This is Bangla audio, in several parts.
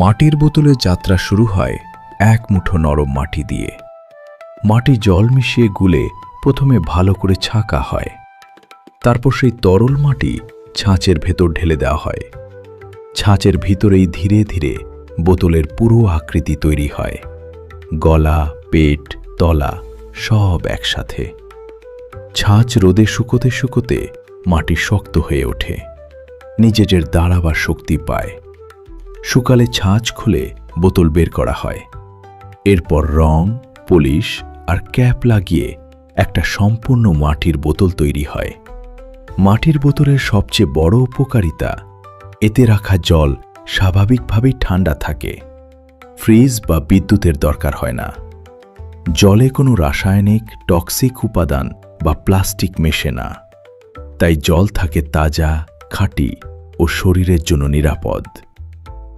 মাটির বোতলে যাত্রা শুরু হয় এক মুঠো নরম মাটি দিয়ে। মাটি জল মিশিয়ে গুলে প্রথমে ভালো করে ছাঁকা হয়, তারপর সেই তরল মাটি ছাঁচের ভেতর ঢেলে দেওয়া হয়। ছাঁচের ভিতরেই ধীরে ধীরে বোতলের পুরো আকৃতি তৈরি হয়, গলা, পেট, তলা সব একসাথে। ছাঁচ রোদে শুকোতে শুকোতে মাটি শক্ত হয়ে ওঠে, নিজেদের দাঁড়াবার শক্তি পায়। শুকালে ছাঁচ খুলে বোতল বের করা হয়। এরপর রং, পলিশ আর ক্যাপ লাগিয়ে একটা সম্পূর্ণ মাটির বোতল তৈরি হয়। মাটির বোতলের সবচেয়ে বড় উপকারিতা, এতে রাখা জল স্বাভাবিকভাবেই ঠান্ডা থাকে। ফ্রিজ বা বিদ্যুতের দরকার হয় না। জলে কোনো রাসায়নিক, টক্সিক উপাদান বা প্লাস্টিক মেশে না, তাই জল থাকে তাজা, খাঁটি ও শরীরের জন্য নিরাপদ।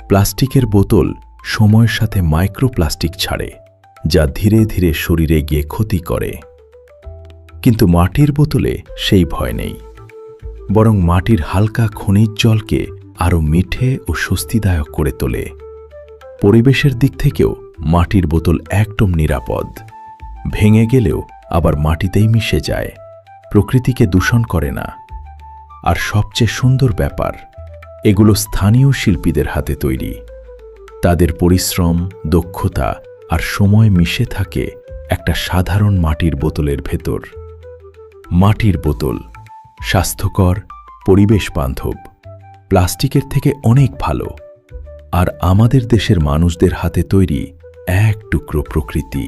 প্লাস্টিকের বোতল সময়ের সাথে মাইক্রোপ্লাস্টিক ছাড়ে, যা ধীরে ধীরে শরীরে গিয়ে ক্ষতি করে। কিন্তু মাটির বোতলে সেই ভয় নেই, বরং মাটির হালকা খনিজ জলকে আরও মিঠে ও স্বস্তিদায়ক করে তোলে। পরিবেশের দিক থেকেও মাটির বোতল একদম নিরাপদ। ভেঙে গেলেও আবার মাটিতেই মিশে যায়, প্রকৃতিকে দূষণ করে না। আর সবচেয়ে সুন্দর ব্যাপার, এগুলো স্থানীয় শিল্পীদের হাতে তৈরি। তাদের পরিশ্রম, দক্ষতা আর সময় মিশে থাকে একটা সাধারণ মাটির বোতলের ভেতর। মাটির বোতল স্বাস্থ্যকর, পরিবেশ বান্ধব, প্লাস্টিকের থেকে অনেক ভালো, আর আমাদের দেশের মানুষদের হাতে তৈরি এক টুকরো প্রকৃতি।